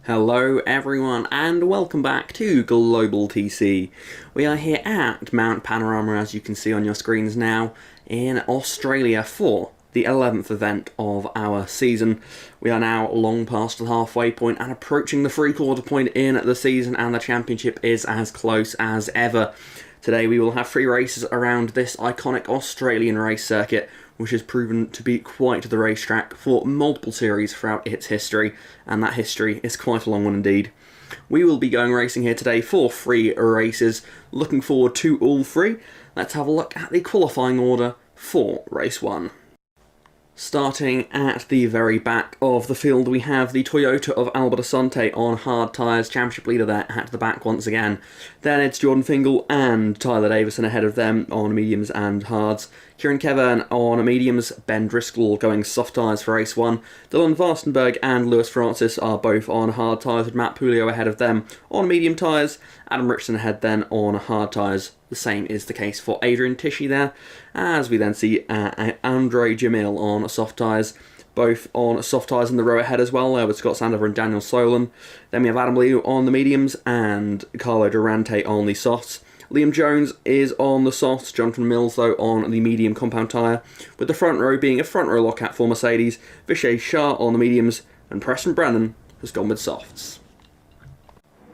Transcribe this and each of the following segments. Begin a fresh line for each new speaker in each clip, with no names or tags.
Hello everyone and welcome back to Global TC. We are here at Mount Panorama, as you can see on your screens now, in Australia for the 11th event of our season. We are now long past the halfway point and approaching the three-quarter point in the season, and the championship is as close as ever. Today we will have 3 races around this iconic Australian race circuit, which has proven to be quite the racetrack for multiple series throughout its history, and that history is quite a long one indeed. We will be going racing here today for 3 races. Looking forward to all 3. Let's have a look at the qualifying order for race 1. Starting at the very back of the field, we have the Toyota of Albert Asante on hard tyres, championship leader there at the back once again. Then it's Jordan Fingal and Tyler Davison ahead of them on mediums and hards. Kieran Kevern on mediums, Ben Driscoll going soft tyres for race 1. Dylan Varstenberg and Lewis Francis are both on hard tyres, with Matt Pulio ahead of them on medium tyres. Adam Richardson ahead then on hard tyres. The same is the case for Adrian Tishy there, as we then see Andre Jamil on soft tyres, both on soft tyres in the row ahead as well, with Scott Sandover and Daniel Solon. Then we have Adam Liu on the mediums and Carlo Durante on the softs. Liam Jones is on the softs, Jonathan Mills though on the medium compound tyre, with the front row being a front row lockout for Mercedes, Vishay Shah on the mediums, and Preston Brennan has gone with softs.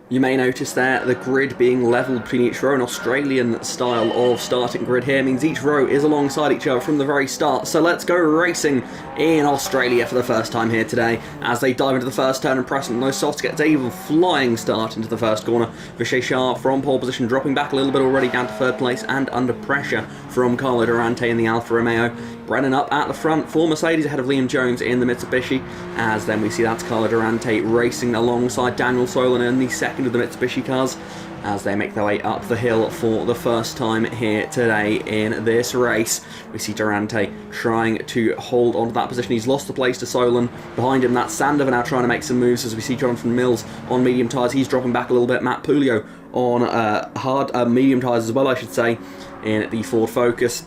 You may notice there the grid being levelled between each row. An Australian style of starting grid here means each row is alongside each other from the very start. So let's go racing in Australia for the first time here today, as they dive into the first turn and Preston and those softs get a even flying start into the first corner. Vishay Shah from pole position, dropping back a little bit already down to third place and under pressure from Carlo Durante in the Alfa Romeo. Brennan up at the front for Mercedes ahead of Liam Jones in the Mitsubishi, as then we see that's Carlo Durante racing alongside Daniel Solon in the second of the Mitsubishi cars, as they make their way up the hill for the first time here today in this race. We see Durante trying to hold on to that position. He's lost the place to Solon. Behind him, that's Sandover now trying to make some moves, as we see Jonathan Mills on medium tyres. He's dropping back a little bit. Matt Pulio on medium tyres as well, I should say, in the Ford Focus,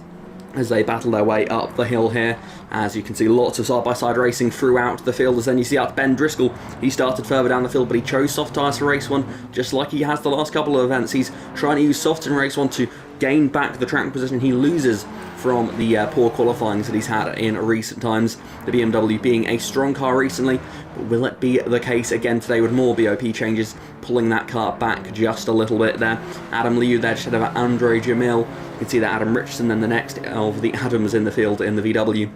as they battle their way up the hill here. As you can see, lots of side-by-side racing throughout the field, as then you see out Ben Driscoll. He started further down the field, but he chose soft tyres for race 1, just like he has the last couple of events. He's trying to use softs in race 1 to gain back the track position he loses from the poor qualifyings that he's had in recent times. The BMW being a strong car recently, but will it be the case again today with more BOP changes pulling that car back just a little bit there? Adam Liu there just ahead of Andre Jamil. You can see that Adam Richardson then the next of the Adams in the field in the VW.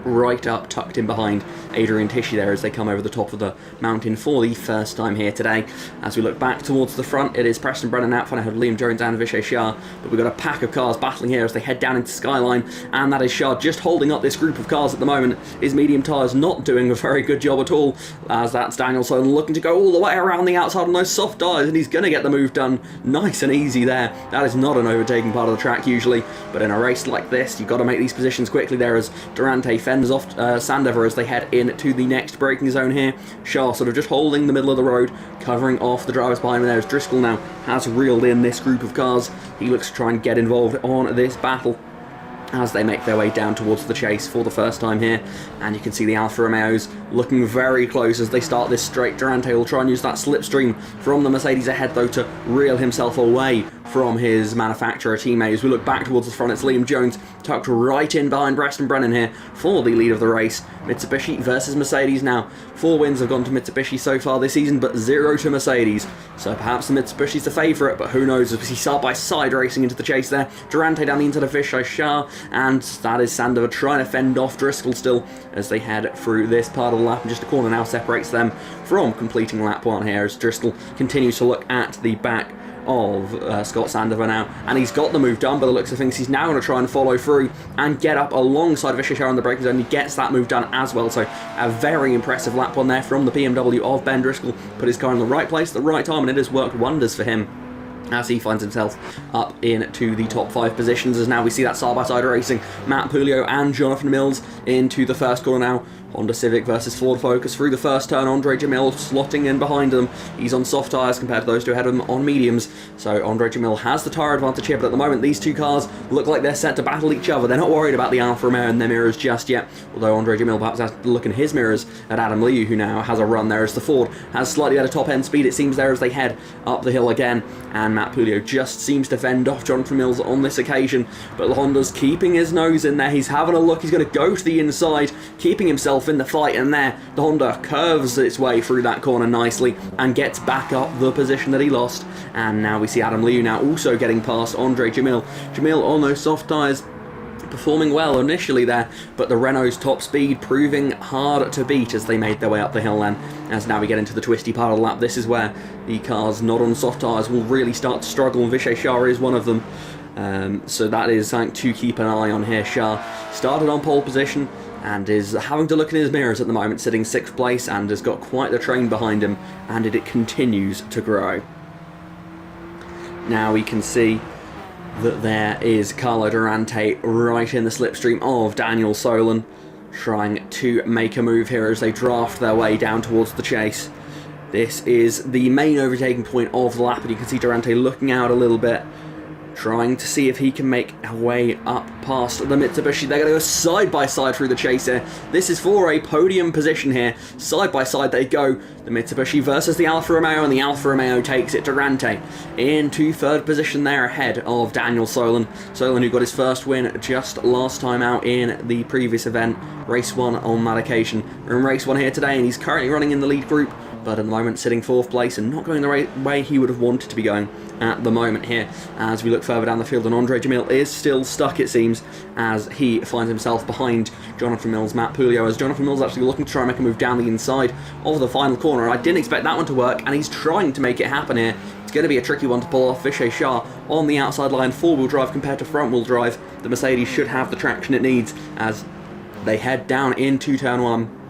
Right up, tucked in behind Adrian Tishy there as they come over the top of the mountain for the first time here today. As we look back towards the front, it is Preston Brennan out front ahead of Liam Jones and Vishay Shah, but we've got a pack of cars battling here as they head down into Skyline, and that is Shah just holding up this group of cars at the moment. His medium tyres not doing a very good job at all, as that's Daniel Solon looking to go all the way around the outside on those soft tyres, and he's going to get the move done nice and easy there. That is not an overtaking part of the track usually, but in a race like this, you've got to make these positions quickly there, as Durante fends off Sandover as they head into the next braking zone here. Shah sort of just holding the middle of the road, covering off the drivers behind him there, as Driscoll now has reeled in this group of cars. He looks to try and get involved on this battle as they make their way down towards the chase for the first time here. And you can see the Alfa Romeos looking very close as they start this straight. Durante will try and use that slipstream from the Mercedes ahead though to reel himself away from his manufacturer teammate. As we look back towards the front, it's Liam Jones tucked right in behind Preston Brennan here for the lead of the race. Mitsubishi versus Mercedes now. 4 wins have gone to Mitsubishi so far this season, but 0 to Mercedes. So perhaps the Mitsubishi's the favourite, but who knows, as we see side-by-side racing into the chase there. Durante down the inside of Vishay Shah, and that is Sandover trying to fend off Driscoll still as they head through this part of the lap, and just a corner now separates them from completing lap 1 here, as Driscoll continues to look at the back of Scott Sandover now, and he's got the move done by the looks of things. He's now going to try and follow through and get up alongside Vishay Shah on the braking zone. He gets that move done as well, so a very impressive lap on there from the BMW of Ben Driscoll. Put his car in the right place at the right time, and it has worked wonders for him as he finds himself up into the top 5 positions, as now we see that side-by-side racing. Matt Pulio and Jonathan Mills into the first corner now, Honda Civic versus Ford Focus through the first turn. Andre Jamil slotting in behind them. He's on soft tyres compared to those two ahead of him on mediums. So Andre Jamil has the tyre advantage here, but at the moment these two cars look like they're set to battle each other. They're not worried about the Alfa Romeo in their mirrors just yet, although Andre Jamil perhaps has to look in his mirrors at Adam Liu, who now has a run there as the Ford has slightly better top end speed, it seems, there as they head up the hill again, and Matt Pulio just seems to fend off Jonathan Mills on this occasion, but the Honda's keeping his nose in there. He's having a look, he's going to go to the inside, keeping himself in the fight, and there the Honda curves its way through that corner nicely and gets back up the position that he lost. And now we see Adam Liu now also getting past Andre Jamil. Jamil on those soft tyres performing well initially there, but the Renault's top speed proving hard to beat as they made their way up the hill then. As now we get into the twisty part of the lap, this is where the cars not on soft tyres will really start to struggle, and Vishay Shah is one of them. So that is something to keep an eye on here. Shah started on pole position and is having to look in his mirrors at the moment, sitting 6th place, and has got quite the train behind him, and it continues to grow. Now we can see that there is Carlo Durante right in the slipstream of Daniel Solon, trying to make a move here as they draft their way down towards the chase. This is the main overtaking point of the lap, and you can see Durante looking out a little bit, trying to see if he can make a way up past the Mitsubishi. They're going to go side by side through the chase here. This is for a podium position here. Side by side they go. The Mitsubishi versus the Alfa Romeo, and the Alfa Romeo takes it. Durante into 3rd position there ahead of Daniel Solon. Solon, who got his first win just last time out in the previous event, race 1 on that occasion. We're in race 1 here today, and he's currently running in the lead group, but at the moment sitting 4th place and not going the way he would have wanted to be going at the moment here. As we look further down the field, and Andre Jamil is still stuck, it seems, as he finds himself behind Jonathan Mills, Matt Pulio, as Jonathan Mills actually looking to try and make a move down the inside of the final corner. I didn't expect that one to work, and he's trying to make it happen here. It's going to be a tricky one to pull off. Vishay Shah on the outside line, 4-wheel drive compared to front-wheel drive. The Mercedes should have the traction it needs as they head down into turn 1.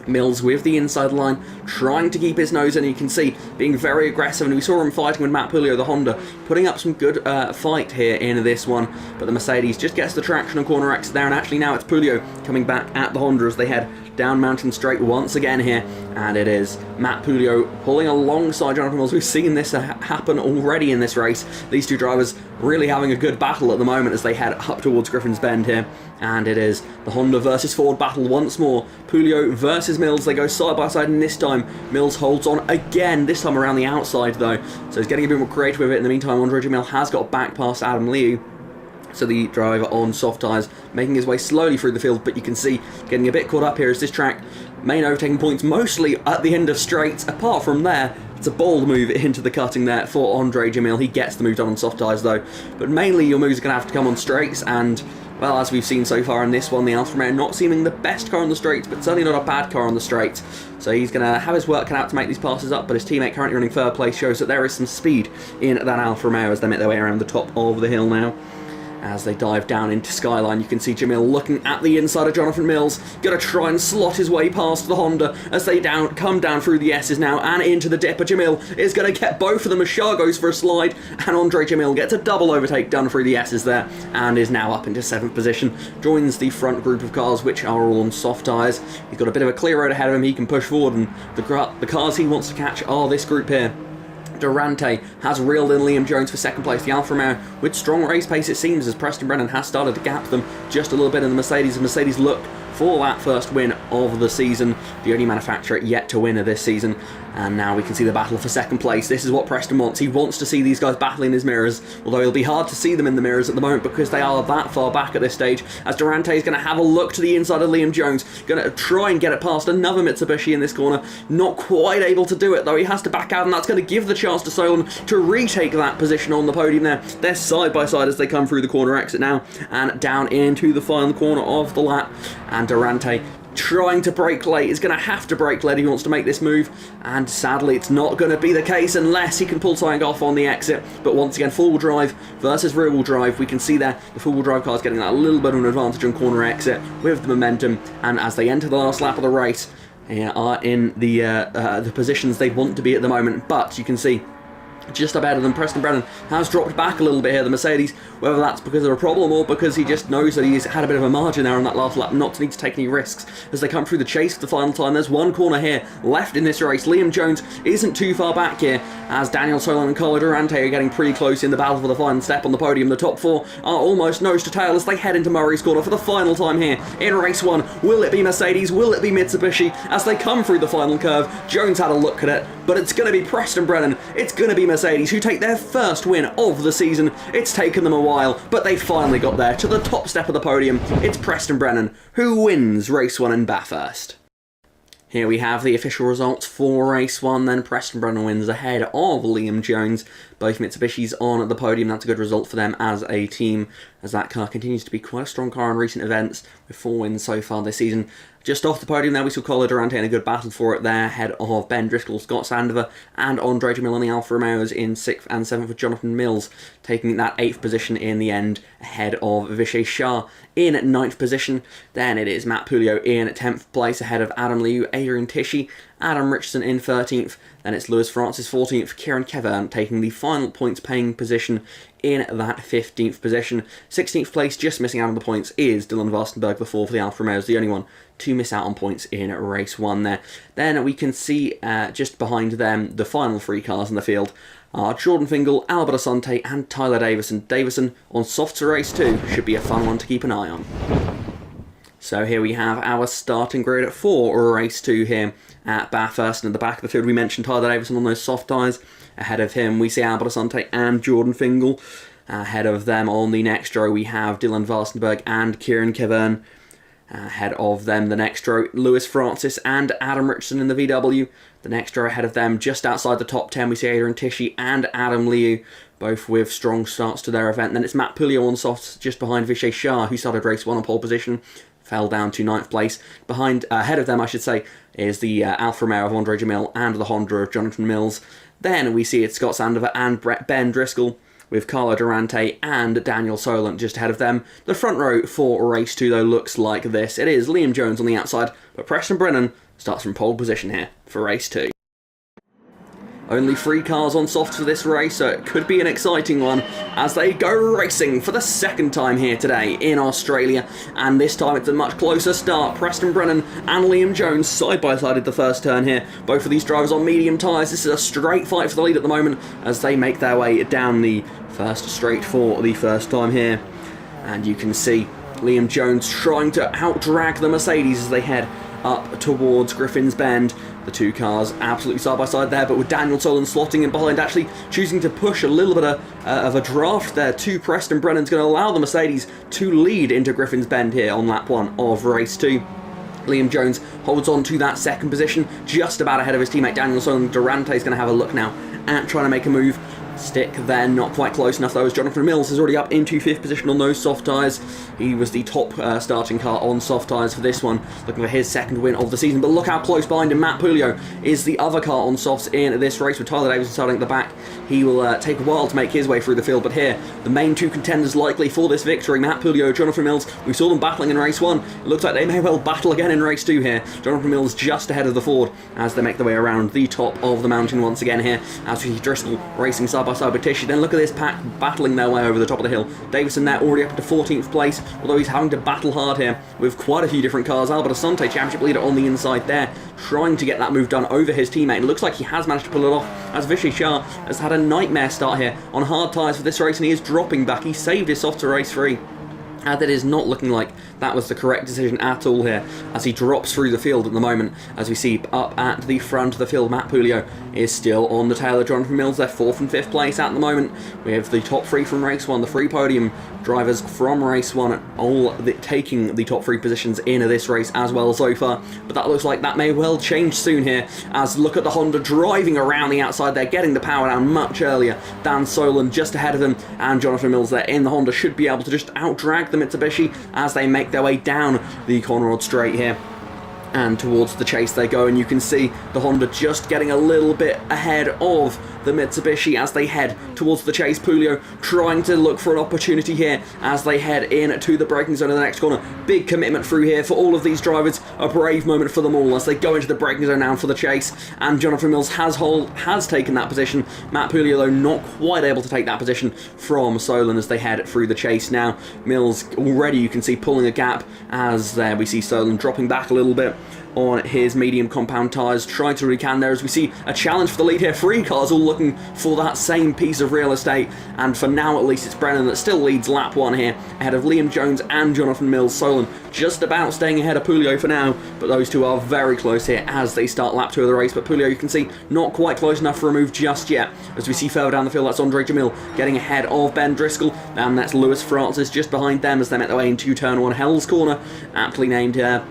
Mills with the inside line, trying to keep his nose in. You can see being very aggressive, and we saw him fighting with Matt Pulio, the Honda, putting up some good fight here in this one, but the Mercedes just gets the traction on corner exit there, and actually now it's Pulio coming back at the Honda as they head down Mountain Straight once again here, and it is Matt Pulio pulling alongside Jonathan Mills. We've seen this happen already in this race. These two drivers really having a good battle at the moment as they head up towards Griffin's Bend here, and it is the Honda versus Ford battle once more. Pulio versus Mills, they go side by side, and this time Mills holds on again, this time around the outside though, so he's getting a bit more creative with it. In the meantime, Andre Jamil has got back past Adam Liu, so the driver on soft tyres making his way slowly through the field, but you can see getting a bit caught up here as this track, main overtaking points mostly at the end of straights. Apart from there, it's a bold move into the cutting there for Andre Jamil. He gets the move done on soft tyres though, but mainly your moves are going to have to come on straights, and well, as we've seen so far in this one, the Alfa Romeo not seeming the best car on the straights, but certainly not a bad car on the straights. So he's going to have his work cut out to make these passes up, but his teammate currently running 3rd place shows that there is some speed in that Alfa Romeo as they make their way around the top of the hill now. As they dive down into Skyline, you can see Jamil looking at the inside of Jonathan Mills, going to try and slot his way past the Honda as they come down through the S's now and into the dip. Jamil is going to get both of them as Shah goes for a slide, and Andre Jamil gets a double overtake done through the S's there and is now up into 7th position. Joins the front group of cars, which are all on soft tyres. He's got a bit of a clear road ahead of him, he can push forward, and the cars he wants to catch are this group here. Durante has reeled in Liam Jones for 2nd place. The Alfa Romeo with strong race pace, it seems, as Preston Brennan has started to gap them just a little bit in the Mercedes. The Mercedes look for that first win of the season, the only manufacturer yet to win of this season. And now we can see the battle for 2nd place. This is what Preston wants. He wants to see these guys battling in his mirrors, although it'll be hard to see them in the mirrors at the moment because they are that far back at this stage, as Durante is going to have a look to the inside of Liam Jones, going to try and get it past another Mitsubishi in this corner. Not quite able to do it though. He has to back out, and that's going to give the chance to Solon to retake that position on the podium there. They're side by side as they come through the corner exit now and down into the final corner of the lap, and Durante trying to brake late, is going to have to brake late if he wants to make this move, and sadly it's not going to be the case unless he can pull something off on the exit. But once again, 4-wheel drive versus rear-wheel drive, we can see there the 4-wheel drive car is getting that little bit of an advantage on corner exit with the momentum, and as they enter the last lap of the race, are in the positions they want to be at the moment. But you can see just better than Preston Brennan has dropped back a little bit here, the Mercedes, whether that's because of a problem or because he just knows that he's had a bit of a margin there on that last lap, not to need to take any risks as they come through the chase for the final time. There's one corner here left in this race. Liam Jones isn't too far back here as Daniel Solon and Carlo Durante are getting pretty close in the battle for the final step on the podium. The top four are almost nose to tail as they head into Murray's corner for the final time here in race one. Will it be Mercedes? Will it be Mitsubishi? As they come through the final curve, Jones had a look at it, but it's going to be Preston Brennan, it's going to be Mercedes who take their first win of the season. It's taken them a while, but they finally got there to the top step of the podium. It's Preston Brennan who wins race one in Bathurst. Here we have the official results for race one. Then Preston Brennan wins ahead of Liam Jones. Both Mitsubishis on the podium. That's a good result for them as a team, as that car continues to be quite a strong car in recent events with 4 wins so far this season. Just off the podium there, we saw Carlo Durante in a good battle for it there, ahead of Ben Driscoll, Scott Sandover, and Andre Jamil on the Alfa Romeos in 6th and 7th with Jonathan Mills, taking that 8th position in the end, ahead of Vishay Shah in 9th position. Then it is Matt Pulio in 10th place, ahead of Adam Liu, Adrian Tishy, Adam Richardson in 13th. Then it's Lewis Francis 14th, Kieran Kevern taking the final points paying position in that 15th position. 16th place, just missing out on the points, is Dylan Varstenberg, the 4th for the Alfa Romeos, the only one to miss out on points in race one there. Then we can see just behind them the final 3 cars in the field are Jordan Fingal, Albert Asante and Tyler Davison. Davison on softs for race 2 should be a fun one to keep an eye on. So here we have our starting grid for race 2 here at Bathurst. And at the back of the field we mentioned Tyler Davison on those soft tyres. Ahead of him we see Albert Asante and Jordan Fingal. Ahead of them on the next row we have Dylan Varstenberg and Kieran Kevern. Ahead of them the next row Lewis Francis and Adam Richardson in the VW. The next row ahead of them just outside the top 10 we see Adrian Tishy and Adam Liu, both with strong starts to their event. Then it's Matt Pulio on softs just behind Vishay Shah, who started race 1 on pole position, fell down to 9th place. Ahead of them, I should say, is the Alfa Romeo of Andre Jamil and the Honda of Jonathan Mills. Then we see it's Scott Sandover and Ben Driscoll, with Carlo Durante and Daniel Solent just ahead of them. The front row for race 2, though, looks like this. It is Liam Jones on the outside, but Preston Brennan starts from pole position here for race 2. Only 3 cars on softs for this race, so it could be an exciting one as they go racing for the second time here today in Australia. And this time it's a much closer start. Preston Brennan and Liam Jones side by side at the first turn here. Both of these drivers on medium tyres. This is a straight fight for the lead at the moment as they make their way down the first straight for the first time here. And you can see Liam Jones trying to out-drag the Mercedes as they head up towards Griffin's Bend. The 2 cars absolutely side by side there, but with Daniel Solon slotting in behind, actually choosing to push a little bit of a draft there to Preston Brennan's going to allow the Mercedes to lead into Griffin's Bend here on lap 1 of race 2. Liam Jones holds on to that second position, just about ahead of his teammate Daniel Solon. Durante is going to have a look now at trying to make a move. Stick there, not quite close enough though, as Jonathan Mills is already up into 5th position on those soft tyres. He was the top starting car on soft tyres for this one, looking for his second win of the season. But look how close behind him Matt Pulio is the other car on softs in this race, with Tyler Davison starting at the back. He will take a while to make his way through the field, but here, the main 2 contenders likely for this victory, Matt Pulio, Jonathan Mills. We saw them battling in race 1. It looks like they may well battle again in race 2 here. Jonathan Mills just ahead of the Ford as they make their way around the top of the mountain once again here, as we see Driscoll racing side by side with Tishy. Then look at this pack battling their way over the top of the hill. Davison there already up into 14th place, although he's having to battle hard here with quite a few different cars. Albert Asante, championship leader on the inside there, trying to get that move done over his teammate. It looks like he has managed to pull it off, as Vishay Shah has had a nightmare start here on hard tyres for this race, and he is dropping back. He saved his soft to race 3. And that is not looking like that was the correct decision at all here, as he drops through the field at the moment. As we see up at the front of the field, Matt Pulio is still on the tail of Jonathan Mills. They're 4th and 5th place at the moment. We have the top 3 from race 1, the 3 podium drivers from race 1, all taking the top 3 positions in this race as well so far. But that looks like that may well change soon here, as look at the Honda driving around the outside. They're getting the power down much earlier. Dan Solon just ahead of them, and Jonathan Mills there in the Honda should be able to just out-drag the Mitsubishi as they make their way down the Conrod Straight here. And towards the chase they go, and you can see the Honda just getting a little bit ahead of the Mitsubishi as they head towards the chase. Pulio trying to look for an opportunity here as they head in to the braking zone of the next corner. Big commitment through here for all of these drivers. A brave moment for them all as they go into the braking zone now for the chase. And Jonathan Mills has taken that position. Matt Pulio, though, not quite able to take that position from Solon as they head through the chase now. Mills already, you can see, pulling a gap as there we see Solon dropping back a little bit on his medium compound tyres, trying to recant there as we see a challenge for the lead here. 3 cars all looking for that same piece of real estate, and for now at least it's Brennan that still leads lap 1 here, ahead of Liam Jones and Jonathan Mills. Solon just about staying ahead of Pulio for now, but those two are very close here as they start lap 2 of the race. But Pulio, you can see, not quite close enough for a move just yet. As we see further down the field, that's Andre Jamil getting ahead of Ben Driscoll, and that's Lewis Francis just behind them as they make their way into turn 1 Hell's Corner, aptly named here.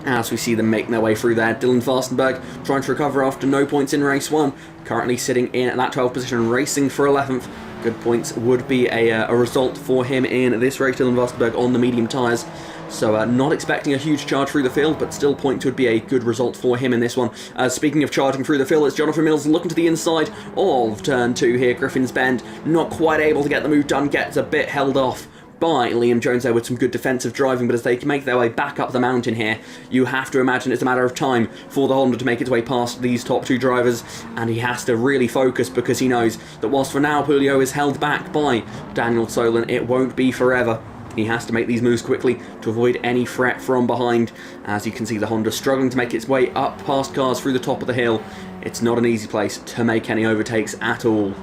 As we see them making their way through there. Dylan Fastenberg trying to recover after no points in race 1. Currently sitting in at that 12th position, racing for 11th. Good points would be a result for him in this race. Dylan Fastenberg on the medium tyres. So not expecting a huge charge through the field, but still point would be a good result for him in this one. Speaking of charging through the field, it's Jonathan Mills looking to the inside of turn 2 here. Griffin's Bend, not quite able to get the move done, gets a bit held off by Liam Jones there with some good defensive driving, but as they make their way back up the mountain here, you have to imagine it's a matter of time for the Honda to make its way past these top 2 drivers, and he has to really focus because he knows that whilst for now Pulio is held back by Daniel Solon, it won't be forever. He has to make these moves quickly to avoid any threat from behind. As you can see, the Honda struggling to make its way up past cars through the top of the hill. It's not an easy place to make any overtakes at all.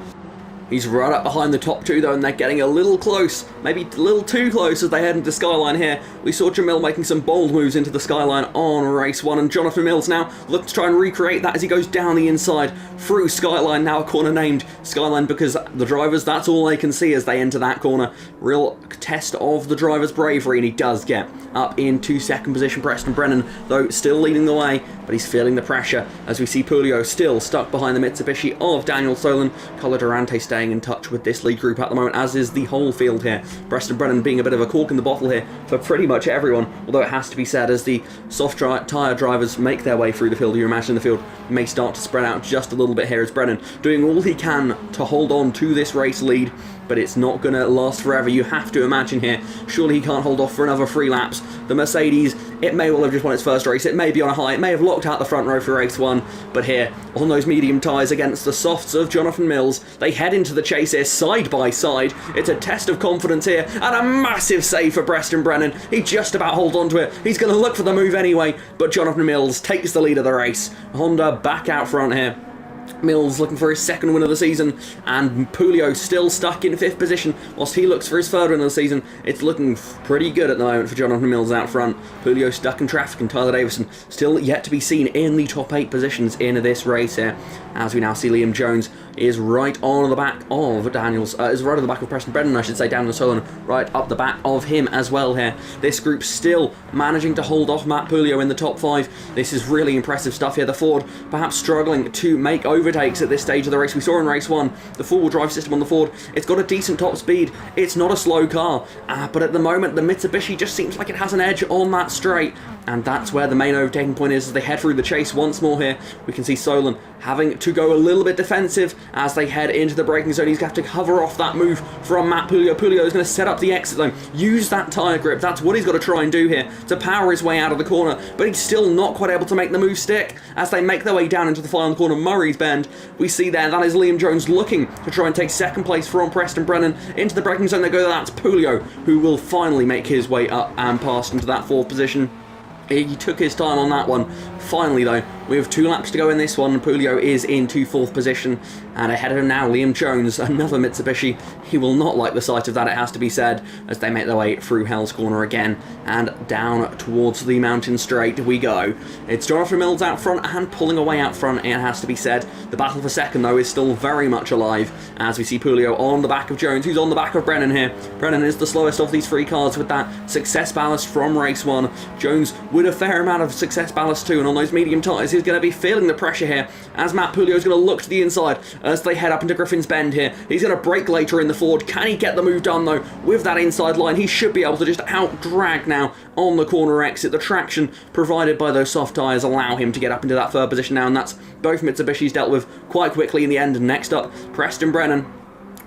He's right up behind the top 2 though, and they're getting a little close, maybe a little too close as they head into Skyline here. We saw Jamil making some bold moves into the Skyline on race 1, and Jonathan Mills now looks to try and recreate that as he goes down the inside through Skyline, now a corner named Skyline because the drivers, that's all they can see as they enter that corner. Real test of the driver's bravery, and he does get up into 2nd position. Preston Brennan, though, still leading the way, but he's feeling the pressure as we see Pulio still stuck behind the Mitsubishi of Daniel Solon. Colo Durante staying in touch with this lead group at the moment, as is the whole field here. Preston Brennan being a bit of a cork in the bottle here for pretty much everyone, although it has to be said, as the soft tyre drivers make their way through the field, you imagine the field may start to spread out just a little bit here as Brennan doing all he can to hold on to this race lead, but it's not going to last forever. You have to imagine here, surely he can't hold off for another 3 laps. The Mercedes, it may well have just won its first race, it may be on a high, it may have locked out the front row for race 1, but here, on those medium tyres against the softs of Jonathan Mills, they head into the chase here side by side. It's a test of confidence here, and a massive save for Preston Brennan. He just about holds on to it. He's going to look for the move anyway, but Jonathan Mills takes the lead of the race. Honda back out front here. Mills looking for his 2nd win of the season, and Pulio still stuck in 5th position whilst he looks for his 3rd win of the season. It's looking pretty good at the moment for Jonathan Mills out front. Pulio stuck in traffic, and Tyler Davison still yet to be seen in the top 8 positions in this race here. As we now see Liam Jones is right on the back of is right on the back of Preston Brennan, I should say. Daniel Solon right up the back of him as well here. This group still managing to hold off Matt Pulio in the top 5. This is really impressive stuff here. The Ford perhaps struggling to make overtakes at this stage of the race. We saw in race 1 the 4-wheel drive system on the Ford. It's got a decent top speed. It's not a slow car, but at the moment the Mitsubishi just seems like it has an edge on that straight, and that's where the main overtaking point is as they head through the chase once more here. We can see Solon having to go a little bit defensive as they head into the braking zone. He's going to have to cover off that move from Matt Pulio. Pulio is going to set up the exit zone, use that tyre grip. That's what he's got to try and do here to power his way out of the corner, but he's still not quite able to make the move stick as they make their way down into the final corner, Murray's Bend. We see there, that is Liam Jones looking to try and take 2nd place from Preston Brennan. Into the braking zone they go. That's Pulio, who will finally make his way up and pass into that 4th position. He took his time on that one. Finally, though, we have 2 laps to go in this one. Pulio is into 4th position, and ahead of him now, Liam Jones, another Mitsubishi. He will not like the sight of that, it has to be said, as they make their way through Hell's Corner again, and down towards the mountain straight we go. It's Jonathan Mills out front and pulling away out front, it has to be said. The battle for 2nd, though, is still very much alive, as we see Pulio on the back of Jones, who's on the back of Brennan here. Brennan is the slowest of these 3 cars with that success ballast from race 1. Jones with a fair amount of success ballast too, and on those medium tyres is going to be feeling the pressure here, as Matt Pulio is going to look to the inside as they head up into Griffin's Bend here. He's going to brake later in the Ford. Can he get the move done, though? With that inside line, he should be able to just out-drag now on the corner exit. The traction provided by those soft tyres allow him to get up into that third position now, and that's both Mitsubishi's dealt with quite quickly in the end. And next up, Preston Brennan.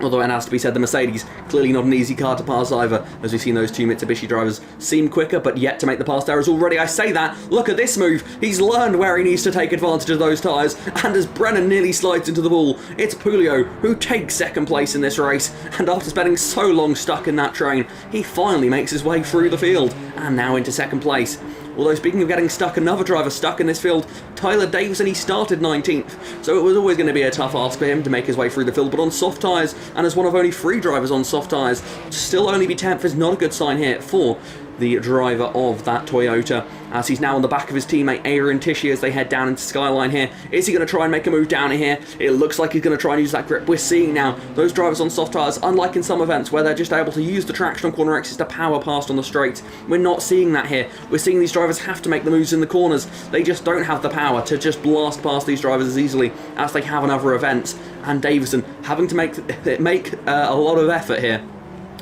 Although it has to be said, the Mercedes, clearly not an easy car to pass either, as we've seen those two Mitsubishi drivers seem quicker, but yet to make the pass there is already. I say that, look at this move. He's learned where he needs to take advantage of those tyres, and as Brennan nearly slides into the wall, it's Pulio who takes second place in this race, and after spending so long stuck in that train, he finally makes his way through the field, and now into second place. Although, speaking of getting stuck, another driver stuck in this field, Tyler Davison, he started 19th, so it was always going to be a tough ask for him to make his way through the field, but on soft tyres, and as one of only 3 drivers on soft tyres, to still only be 10th is not a good sign here for the driver of that Toyota, as he's now on the back of his teammate Adrian Tisci as they head down into Skyline here. Is he going to try and make a move down here? It looks like he's going to try and use that grip. We're seeing now those drivers on soft tyres, unlike in some events where they're just able to use the traction on corner exits to power past on the straights. We're not seeing that here. We're seeing these drivers have to make the moves in the corners. They just don't have the power to just blast past these drivers as easily as they have in other events. And Davison having to make a lot of effort here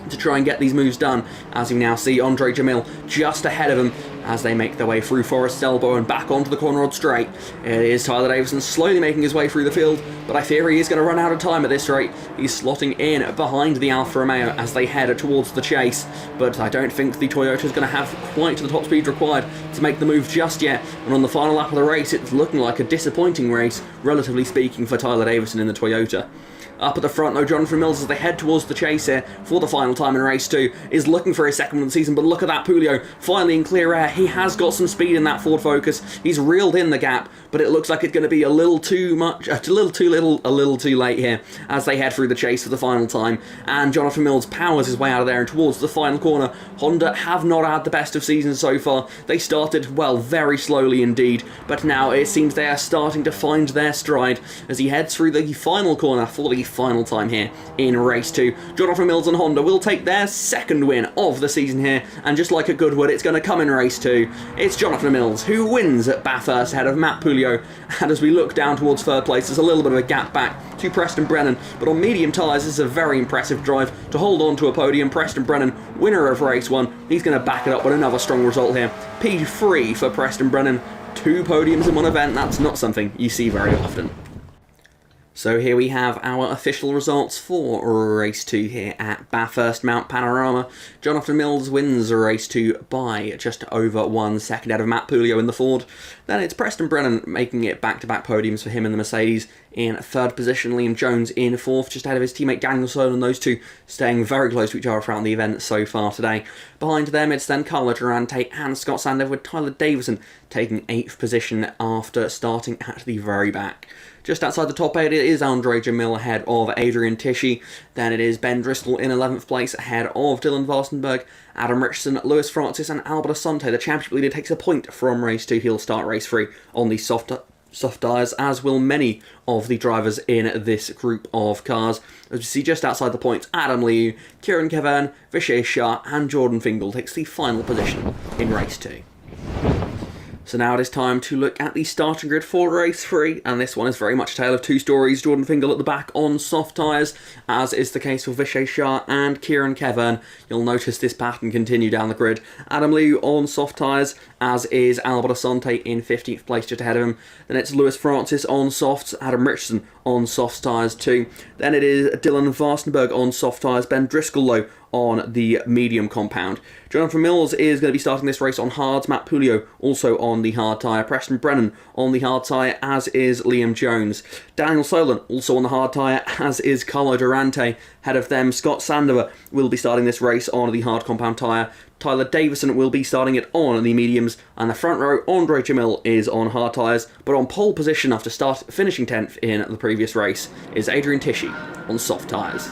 to try and get these moves done, as we now see Andre Jamil just ahead of him as they make their way through Forest Elbow and back onto the corner rod straight. It is Tyler Davison slowly making his way through the field, but I fear he is going to run out of time at this rate. He's slotting in behind the Alfa Romeo as they head towards the chase, but I don't think the Toyota is going to have quite the top speed required to make the move just yet, and on the final lap of the race it's looking like a disappointing race, relatively speaking, for Tyler Davison in the Toyota. Up at the front, though, Jonathan Mills, as they head towards the chase here for the final time in race 2, is looking for his second win of the season. But look at that Pulio, finally in clear air. He has got some speed in that Ford Focus. He's reeled in the gap, but it looks like it's going to be a little too much, a little too little, a little too late here as they head through the chase for the final time. And Jonathan Mills powers his way out of there and towards the final corner. Honda have not had the best of seasons so far. They started, well, very slowly indeed, but now it seems they are starting to find their stride as he heads through the final corner for the final time here in race 2. Jonathan Mills and Honda will take their second win of the season here, and just like at Goodwood, it's going to come in race 2. It's Jonathan Mills who wins at Bathurst ahead of Matt Pulio, and as we look down towards third place, there's a little bit of a gap back to Preston Brennan, but on medium tyres this is a very impressive drive to hold on to a podium. Preston Brennan, winner of race 1, he's going to back it up with another strong result here. P3 for Preston Brennan, 2 podiums in one event, that's not something you see very often. So here we have our official results for race 2 here at Bathurst Mount Panorama. Jonathan Mills wins race 2 by just over 1 second out of Matt Pulio in the Ford. Then it's Preston Brennan making it back-to-back podiums for him in the Mercedes. In third position, Liam Jones in fourth, just ahead of his teammate Daniel Solon, those two staying very close to each other throughout the event so far today. Behind them, it's then Carlo Durante and Scott Sandover, with Tyler Davison taking 8th position after starting at the very back. Just outside the top 8, it is Andre Jamil ahead of Adrian Tisci. Then it is Ben Driscoll in 11th place ahead of Dylan Varstenberg, Adam Richardson, Lewis Francis and Albert Asante. The championship leader takes a point from race 2. He'll start race 3 on the soft tyres, as will many of the drivers in this group of cars. As we see just outside the points, Adam Liu, Kieran Kevern, Vishay Shah and Jordan Fingal takes the final position in race 2. So now it is time to look at the starting grid for race 3, and this one is very much a tale of two stories. Jordan Fingal at the back on soft tyres, as is the case for Vishay Shah and Kieran Kevern. You'll notice this pattern continue down the grid. Adam Liu on soft tyres, as is Albert Asante in 15th place just ahead of him. Then it's Lewis Francis on softs, Adam Richardson on soft tyres too. Then it is Dylan Varstenberg on soft tyres, Ben Driscoll low on the medium compound. Jonathan Mills is going to be starting this race on hards, Matt Pulio also on the hard tyre, Preston Brennan on the hard tyre, as is Liam Jones. Daniel Solon also on the hard tyre, as is Carlo Durante. Ahead of them, Scott Sandover will be starting this race on the hard compound tyre. Tyler Davison will be starting it on the mediums, and the front row, Andre Jamil, is on hard tyres, but on pole position after finishing 10th in the previous race is Adrian Tisci on soft tyres.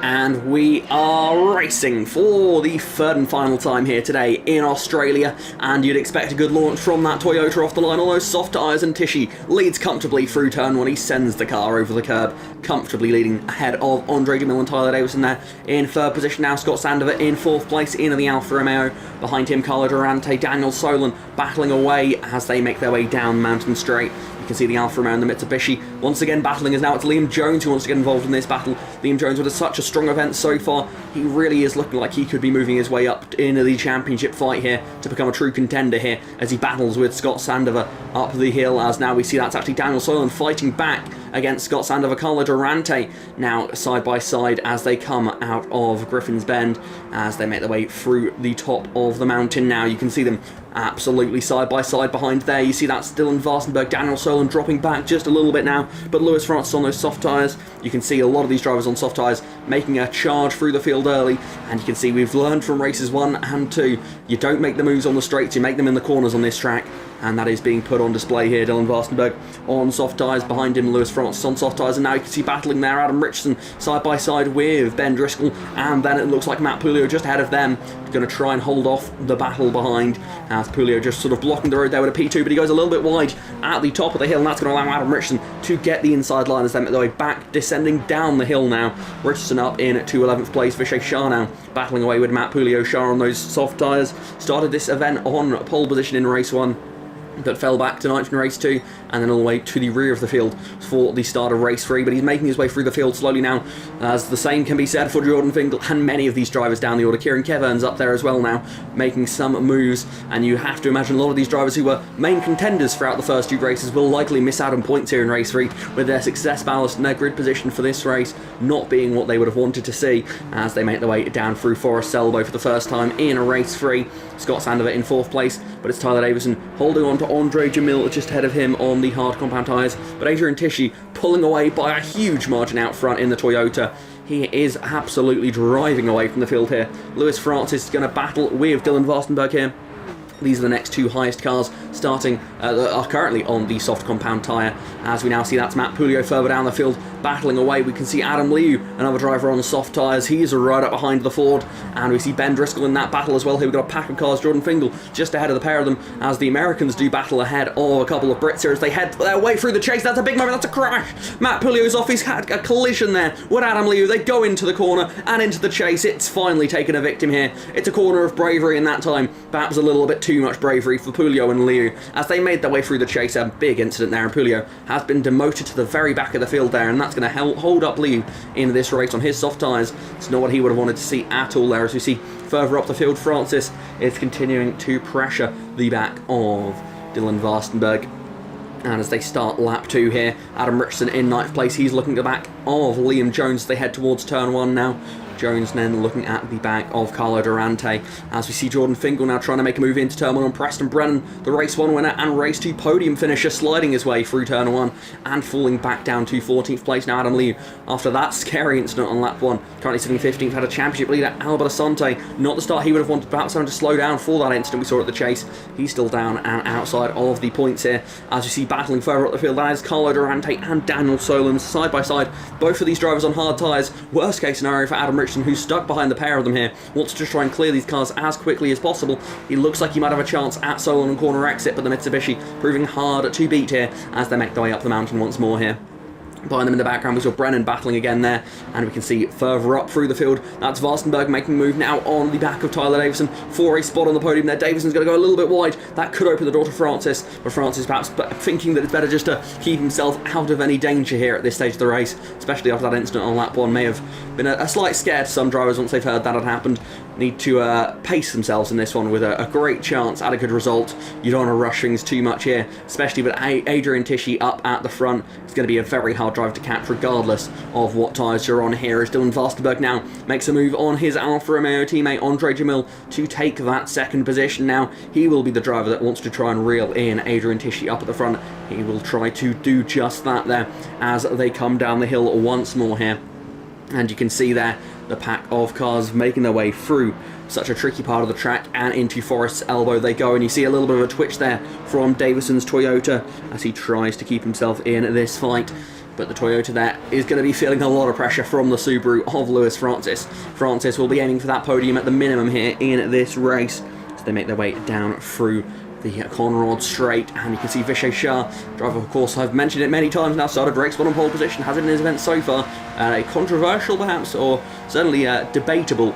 And we are racing for the third and final time here today in Australia, and you'd expect a good launch from that Toyota off the line, although soft tyres and Tishy leads comfortably through turn one. He sends the car over the curb, comfortably leading ahead of Andre Jamil and Tyler Davison there in third position. Now Scott Sandover in fourth place in the Alfa Romeo. Behind him, Carlo Durante, Daniel Solon battling away as they make their way down Mountain Straight. You can see the Alfa Romeo and the Mitsubishi once again battling, as now it's Liam Jones who wants to get involved in this battle. Liam Jones with such a strong event so far, he really is looking like he could be moving his way up into the championship fight here to become a true contender here as he battles with Scott Sandover up the hill, as now we see that's actually Daniel Solon fighting back against Scott Sandover. Carlo Durante now side by side as they come out of Griffin's Bend, as they make their way through the top of the mountain. Now you can see them absolutely side by side behind there. You see that's Dylan Varsenberg, Daniel Solon dropping back just a little bit now, but Lewis Francis on those soft tyres. You can see a lot of these drivers on soft tyres making a charge through the field early, and you can see we've learned from races 1 and 2, you don't make the moves on the straights, you make them in the corners on this track, and that is being put on display here. Dylan Varsenberg on soft tyres, behind him Lewis Francis on soft tyres, and now you can see battling there Adam Richardson side by side with Ben Driscoll, and then it looks like Matt Pulio just ahead of them, going to try and hold off the battle behind, as Pulio just sort of blocking the road there with a P2, but he goes a little bit wide at the top of the hill, and that's going to allow Adam Richardson to get the inside line as they make their way back, descending down the hill now. Richardson up in to 11th place, Vishay Shah now battling away with Matt Pulio. Shah on those soft tyres started this event on pole position in race 1, but fell back to 9th in race 2, and then all the way to the rear of the field for the start of race 3. But he's making his way through the field slowly now, as the same can be said for Jordan Fingal and many of these drivers down the order. Kieran Kevern's up there as well now, making some moves, and you have to imagine a lot of these drivers who were main contenders throughout the first 2 races will likely miss out on points here in race 3, with their success ballast and their grid position for this race not being what they would have wanted to see, as they make their way down through Forest Elbow for the first time in race 3. Scott Sandover in 4th place, but it's Tyler Davison holding on to Andre Jamil just ahead of him on the hard compound tyres, but Adrian Tishy pulling away by a huge margin out front in the Toyota. He is absolutely driving away from the field here. Lewis Francis is going to battle with Dylan Varsenberg here. These are the next 2 highest cars starting, are currently on the soft compound tyre, as we now see that's Matt Pulio further down the field battling away. We can see Adam Liu, another driver on the soft tyres, he's right up behind the Ford, and we see Ben Driscoll in that battle as well. Here we've got a pack of cars, Jordan Fingal just ahead of the pair of them, as the Americans do battle ahead of a couple of Brits here as they head their way through the chase. That's a big moment, that's a crash. Matt Pulio's off, he's had a collision there with Adam Liu. They go into the corner and into the chase. It's finally taken a victim here. It's a corner of bravery in that time, perhaps a little bit too much bravery for Pulio and Liu as they made their way through the chase. A big incident there, and Pulio has been demoted to the very back of the field there, and that's going to hold up Liu in this race on his soft tyres. It's not what he would have wanted to see at all there, as we see further up the field Francis is continuing to pressure the back of Dylan Varsenberg. And as they start lap 2 here, Adam Richardson in 9th place, he's looking at the back of Liam Jones as they head towards turn 1 now. Jones then looking at the back of Carlo Durante, as we see Jordan Fingal now trying to make a move into turn 1 on Preston Brennan, the race 1 winner and race 2 podium finisher, sliding his way through turn 1 and falling back down to 14th place. Now Adam Liu, after that scary incident on lap 1, currently sitting 15th, had a championship leader Albert Asante, not the start he would have wanted, perhaps having to slow down for that incident we saw at the chase. He's still down and outside of the points here, as you see battling further up the field. That is Carlo Durante and Daniel Solon side by side, both of these drivers on hard tyres. Worst case scenario for Adam Richardson, who's stuck behind the pair of them here, wants to just try and clear these cars as quickly as possible. He looks like he might have a chance at Solon and corner exit, but the Mitsubishi proving hard to beat here as they make their way up the mountain once more here. Behind them in the background we saw Brennan battling again there, and we can see further up through the field that's Varsenberg making a move now on the back of Tyler Davison for a spot on the podium there. Davison's going to go a little bit wide, that could open the door to Francis, but Francis perhaps thinking that it's better just to keep himself out of any danger here at this stage of the race, especially after that incident on lap 1 may have been a slight scare to some drivers once they've heard that had happened. Need to pace themselves in this one with a great chance at a good result. You don't want to rush things too much here, especially with Adrian Tishy up at the front. It's going to be a very hard drive to catch regardless of what tyres you're on here, as Dylan Varsenberg now makes a move on his Alfa Romeo teammate Andre Jamil to take that 2nd position. Now he will be the driver that wants to try and reel in Adrian Tishy up at the front. He will try to do just that there as they come down the hill once more here, and you can see there the pack of cars making their way through such a tricky part of the track and into Forest's Elbow they go, and you see a little bit of a twitch there from Davison's Toyota as he tries to keep himself in this fight. But the Toyota there is going to be feeling a lot of pressure from the Subaru of Lewis Francis. Francis will be aiming for that podium at the minimum here in this race. So they make their way down through the Conrod straight, and you can see Vishay Shah, driver, of course, I've mentioned it many times now, started race 1 on pole position, has it in his event so far. A controversial perhaps, or certainly a debatable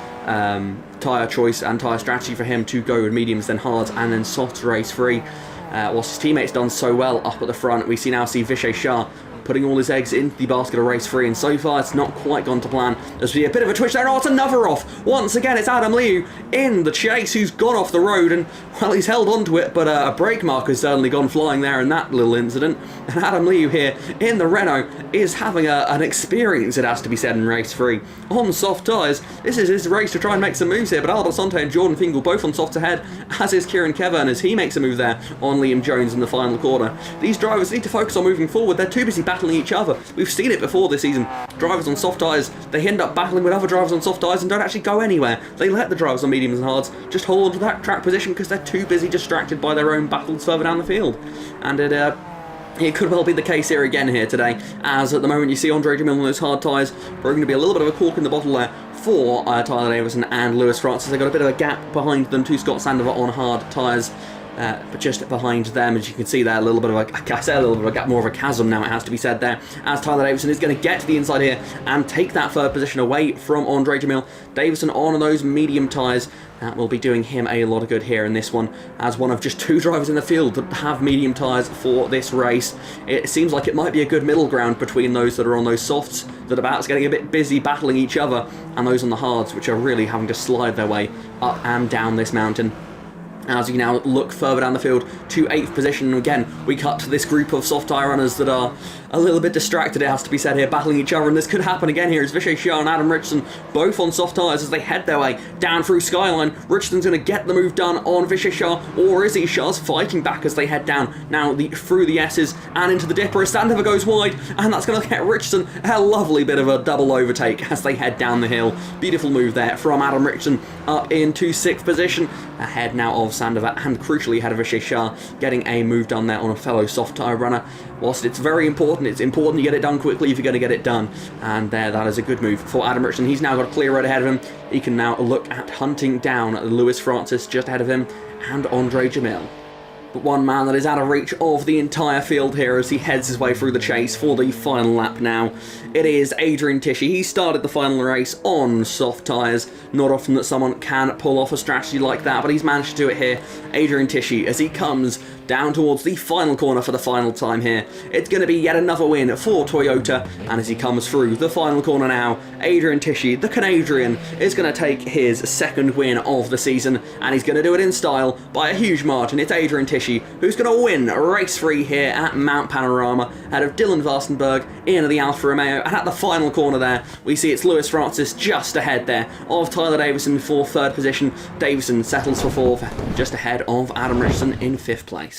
tyre choice and tyre strategy for him to go with mediums, then hards, and then softs race 3. Whilst his teammates done so well up at the front, we now see Vishay Shah putting all his eggs into the basket of race 3, and so far it's not quite gone to plan. There's a bit of a twitch there. Oh, it's another off. Once again, it's Adam Liu in the chase who's gone off the road, and, well, he's held onto it, but a brake marker's certainly gone flying there in that little incident. And Adam Liu here in the Renault is having an experience, it has to be said, in race 3. On soft tyres, this is his race to try and make some moves here, but Albert Asante and Jordan Fingal both on softs ahead, as is Kieran Kevin as he makes a move there on Liam Jones in the final corner. These drivers need to focus on moving forward. They're too busy battling each other. We've seen it before this season. Drivers on soft tyres, they end up battling with other drivers on soft tyres and don't actually go anywhere. They let the drivers on mediums and hards just hold on to that track position because they're too busy distracted by their own battles further down the field. And it could well be the case here again here today, as at the moment you see Andre Jamil on those hard tyres, proving to be a little bit of a cork in the bottle there for Tyler Davison and Lewis Francis. They've got a bit of a gap behind them to Scott Sandover on hard tyres. But just behind them, as you can see there, a little bit of a gap, more of a chasm now, it has to be said there, as Tyler Davison is going to get to the inside here and take that third position away from Andre Jamil. Davison on those medium tyres, that will be doing him a lot of good here in this one, as one of just 2 drivers in the field that have medium tyres for this race. It seems like it might be a good middle ground between those that are on those softs, that are about getting a bit busy battling each other, and those on the hards, which are really having to slide their way up and down this mountain. As you now look further down the field to 8th position, again, we cut to this group of soft tyre runners that are a little bit distracted, it has to be said here, battling each other, and this could happen again here as Vishay Shah and Adam Richardson both on soft tyres as they head their way down through Skyline. Richardson's going to get the move done on Vishay Shah, or is he? Shah's fighting back as they head down now through the S's and into the dipper as Sandover goes wide, and that's going to get Richardson a lovely bit of a double overtake as they head down the hill. Beautiful move there from Adam Richardson up into 6th position, ahead now of Sandover and crucially ahead of Vishay Shah, getting a move done there on a fellow soft tyre runner. Whilst it's very important, it's important you get it done quickly if you're going to get it done. And there, that is a good move for Adam Richardson. He's now got a clear road ahead of him. He can now look at hunting down Lewis Francis just ahead of him and Andre Jamil. But one man that is out of reach of the entire field here as he heads his way through the chase for the final lap now. It is Adrian Tishy. He started the final race on soft tyres. Not often that someone can pull off a strategy like that, but he's managed to do it here. Adrian Tishy, as he comes down towards the final corner for the final time here. It's going to be yet another win for Toyota, and as he comes through the final corner now, Adrian Tishy, the Canadian, is going to take his 2nd win of the season, and he's going to do it in style by a huge margin. It's Adrian Tishy who's going to win race 3 here at Mount Panorama, ahead of Dylan Varstenberg in the Alfa Romeo, and at the final corner there, we see it's Lewis Francis just ahead there of Tyler Davison for 3rd position. Davison settles for 4th, just ahead of Adam Richardson in 5th place.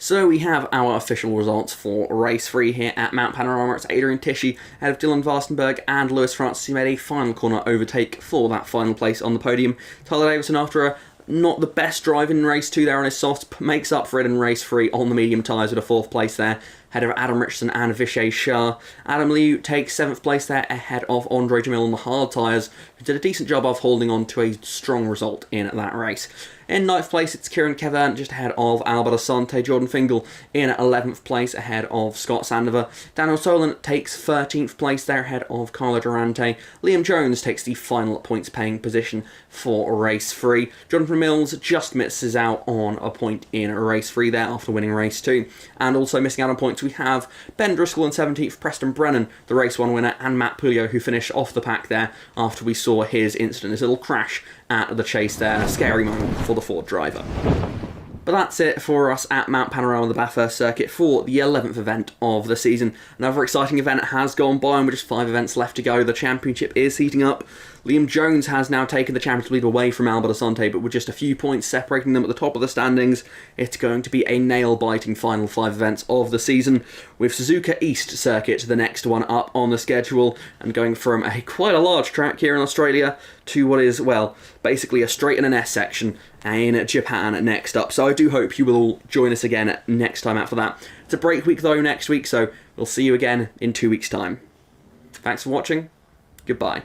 So we have our official results for race 3 here at Mount Panorama. It's Adrian Tishy ahead of Dylan Varstenberg and Lewis Francis, who made a final corner overtake for that final place on the podium. Tyler Davison, after a not the best drive in race 2 there on his softs, makes up for it in race 3 on the medium tyres with a 4th place there, ahead of Adam Richardson and Vishay Shah. Adam Liu takes 7th place there, ahead of Andre Jamil on the hard tyres, who did a decent job of holding on to a strong result in that race. In 9th place, it's Kieran Kevin, just ahead of Albert Asante. Jordan Fingal in 11th place, ahead of Scott Sandover. Daniel Solon takes 13th place there, ahead of Carlo Durante. Liam Jones takes the final points-paying position for race 3. Jonathan Mills just misses out on a point in race 3 there after winning race 2. And also missing out on points, we have Ben Driscoll in 17th, Preston Brennan, the race 1 winner, and Matt Pulio, who finished off the pack there after we saw his incident, his little crash at the chase there. A scary moment for the Ford driver. But that's it for us at Mount Panorama, the Bathurst circuit, for the 11th event of the season. Another exciting event has gone by, and with just 5 events left to go, the championship is heating up. Liam Jones has now taken the championship lead away from Albert Asante, but with just a few points separating them at the top of the standings, it's going to be a nail-biting final 5 events of the season, with Suzuka East Circuit the next one up on the schedule, and going from quite a large track here in Australia to what is, well, basically a straight and an S section in Japan next up. So I do hope you will all join us again next time out for that. It's a break week though next week, so we'll see you again in 2 weeks' time. Thanks for watching. Goodbye.